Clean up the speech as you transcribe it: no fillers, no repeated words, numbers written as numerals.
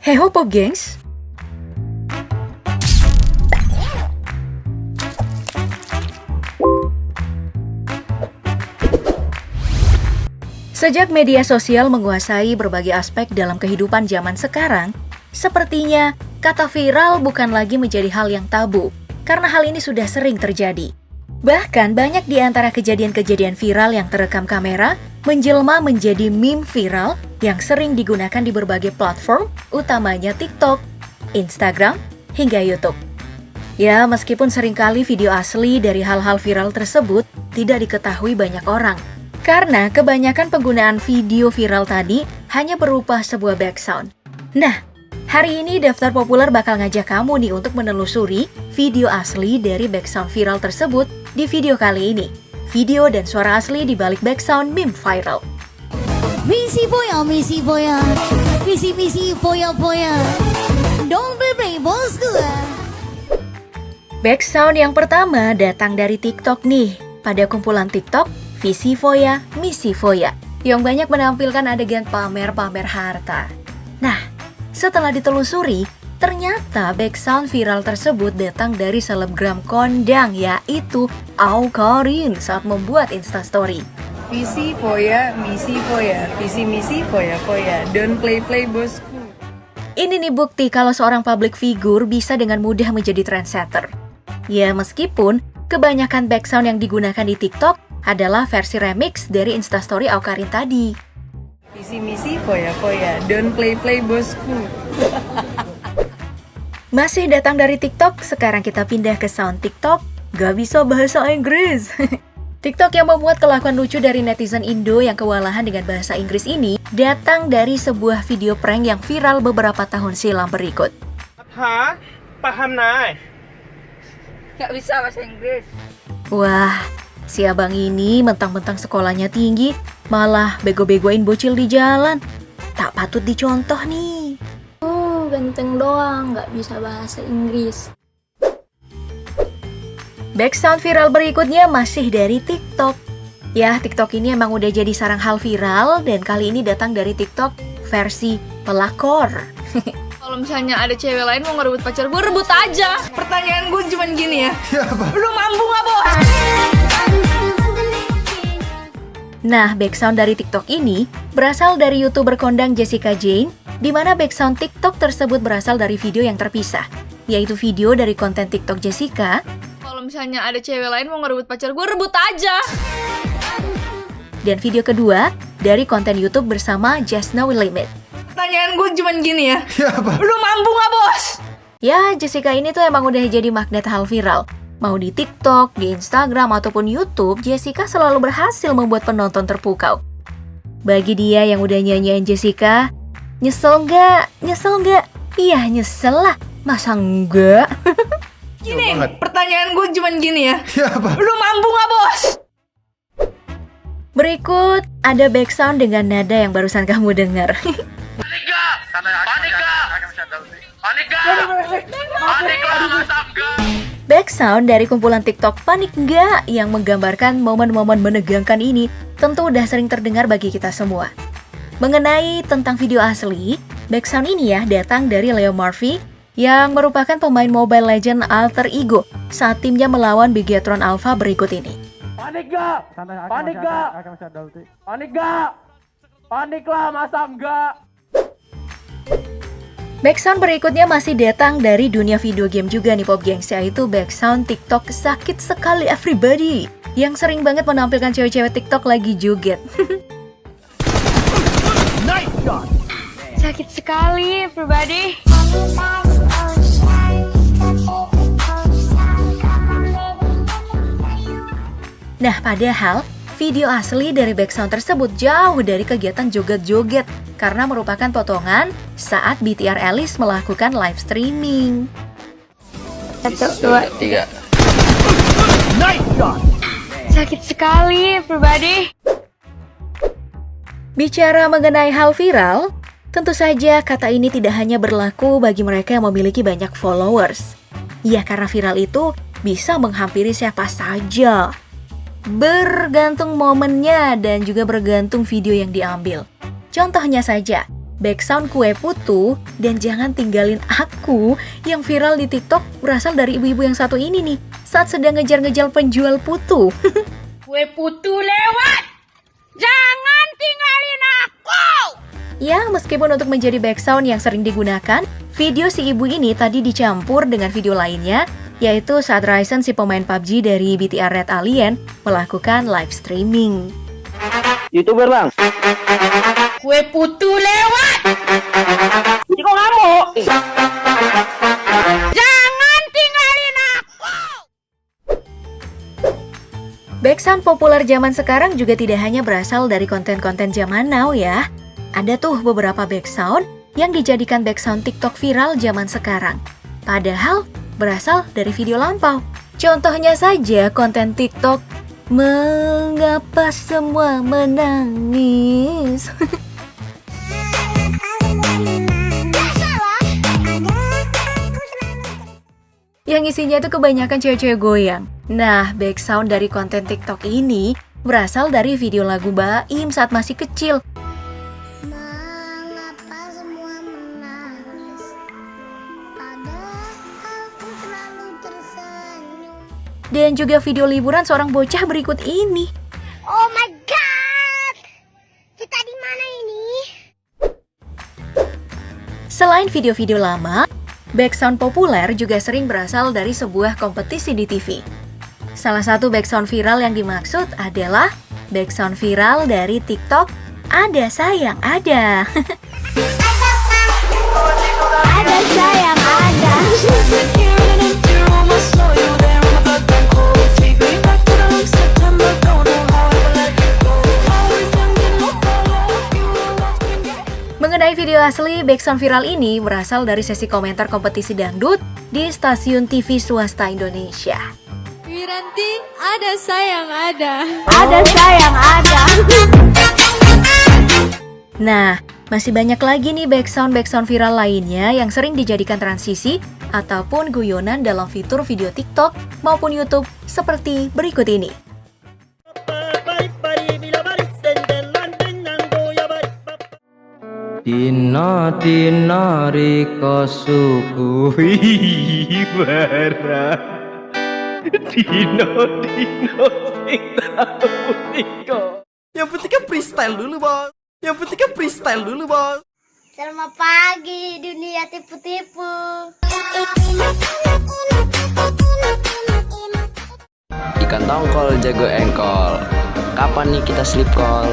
Heho Pop Gengs. Sejak media sosial menguasai berbagai aspek dalam kehidupan zaman sekarang, sepertinya kata viral bukan lagi menjadi hal yang tabu, karena hal ini sudah sering terjadi. Bahkan banyak di antara kejadian-kejadian viral yang terekam kamera menjelma menjadi meme viral yang sering digunakan di berbagai platform, utamanya TikTok, Instagram, hingga YouTube. Ya, meskipun seringkali video asli dari hal-hal viral tersebut tidak diketahui banyak orang, karena kebanyakan penggunaan video viral tadi hanya berupa sebuah background. Nah, hari ini Daftar Populer bakal ngajak kamu nih untuk menelusuri video asli dari background viral tersebut di video kali ini. Video dan suara asli di balik background meme viral. Misi boya, misi boya, misi boya boya. Don't play bosku. Background yang pertama datang dari TikTok nih. Pada kumpulan TikTok, Visi Foya, Misi Foya, yang banyak menampilkan adegan pamer-pamer harta. Nah, setelah ditelusuri, ternyata background viral tersebut datang dari selebgram kondang, yaitu Awkarin saat membuat Instastory. Visi Foya, Misi Foya, Visi Misi Foya Foya, don't play bosku. Ini nih bukti kalau seorang public figure bisa dengan mudah menjadi trendsetter. Ya, meskipun kebanyakan background yang digunakan di TikTok adalah versi remix dari Instastory Awkarin tadi. Visi Misi Foya Foya, don't play bosku. Masih datang dari TikTok, sekarang kita pindah ke sound TikTok. Gak bisa bahasa Inggris. TikTok yang memuat kelakuan lucu dari netizen Indo yang kewalahan dengan bahasa Inggris ini datang dari sebuah video prank yang viral beberapa tahun silam berikut. Hah? Paham nai? Gak bisa bahasa Inggris. Wah, si abang ini mentang-mentang sekolahnya tinggi, malah bego-begoin bocil di jalan. Tak patut dicontoh nih. Oh, ganteng doang, gak bisa bahasa Inggris. Background viral berikutnya masih dari TikTok. Ya, TikTok ini emang udah jadi sarang hal viral dan kali ini datang dari TikTok versi pelakor. Kalau misalnya ada cewek lain mau ngerebut pacar gue, rebut aja. Pertanyaan gue cuma gini ya. Lu mampu gak, bos? Nah, background dari TikTok ini berasal dari YouTuber kondang Jessica Jane, di mana background TikTok tersebut berasal dari video yang terpisah, yaitu video dari konten TikTok Jessica. Kalau misalnya ada cewek lain mau ngerebut pacar gue, rebut aja. Dan video kedua dari konten YouTube bersama Just No Limit. Pertanyaan gue cuma gini ya. Lu mampu gak, bos? Ya, Jessica ini tuh emang udah jadi magnet hal viral. Mau di TikTok, di Instagram, ataupun YouTube, Jessica selalu berhasil membuat penonton terpukau. Bagi dia yang udah nyanyiin Jessica, nyesel nggak? Nyesel nggak? Iya, nyesel lah. Masa enggak? Gini, pertanyaan gue cuma gini ya. Lu mampu gak, bos? Berikut ada background dengan nada yang barusan kamu dengar. Background dari kumpulan TikTok Panik Nggak yang menggambarkan momen-momen menegangkan ini tentu udah sering terdengar bagi kita semua. Mengenai tentang video asli, background ini ya datang dari Leo Murphy yang merupakan pemain Mobile Legends alter ego saat timnya melawan Bigetron Alpha berikut ini. Panik gak? Panik gak? Panik gak? Panik lah, masa enggak? Background berikutnya masih datang dari dunia video game juga nih Pop Gengs, yaitu background TikTok Sakit Sekali Everybody yang sering banget menampilkan cewek-cewek TikTok lagi joget. Sakit sekali, everybody. Nah, padahal video asli dari background tersebut jauh dari kegiatan joget-joget karena merupakan potongan saat BTR Alice melakukan live streaming. 1, 2, 3. Sakit sekali, everybody. Bicara mengenai hal viral, tentu saja kata ini tidak hanya berlaku bagi mereka yang memiliki banyak followers. Ya, karena viral itu bisa menghampiri siapa saja. Bergantung momennya dan juga bergantung video yang diambil. Contohnya saja, backsound kue putu dan jangan tinggalin aku yang viral di TikTok berasal dari ibu-ibu yang satu ini nih saat sedang ngejar-ngejar penjual putu. Kue putu lewat! Jangan tinggalin aku! Ya, meskipun untuk menjadi backsound yang sering digunakan, video si ibu ini tadi dicampur dengan video lainnya, yaitu saat Ryzen si pemain PUBG dari BTR Red Alien melakukan live streaming. YouTuber bang. Kue putu lewat! Jadi kok ngamuk? Jangan tinggalin aku! Backsound populer zaman sekarang juga tidak hanya berasal dari konten-konten zaman now ya. Ada tuh beberapa backsound yang dijadikan backsound TikTok viral zaman sekarang. Padahal berasal dari video lampau. Contohnya saja konten TikTok "Mengapa semua menangis?" Yang isinya itu kebanyakan cewek-cewek goyang. Nah, backsound dari konten TikTok ini berasal dari video lagu Baim saat masih kecil. Mengapa semua menangis? Padahal aku selalu tersenyum. Dan juga video liburan seorang bocah berikut ini. Oh my god! Kita di mana ini? Selain video-video lama, backsound populer juga sering berasal dari sebuah kompetisi di TV. Salah satu backsound viral yang dimaksud adalah backsound viral dari TikTok "Ada Sayang Ada". Ada sayang ada. Mengenai video asli, backsound viral ini berasal dari sesi komentar kompetisi dangdut di stasiun TV swasta Indonesia. Wiranti, ada sayang ada. Ada sayang ada. Nah, masih banyak lagi nih backsound viral lainnya yang sering dijadikan transisi ataupun guyonan dalam fitur video TikTok maupun YouTube seperti berikut ini. Dina riko suguhi barang. Dina sing tau nika. Yang penting kan freestyle dulu, Bos. Selamat pagi dunia tipu-tipu. Ikan tongkol jago engkol. Kapan nih kita sleep call?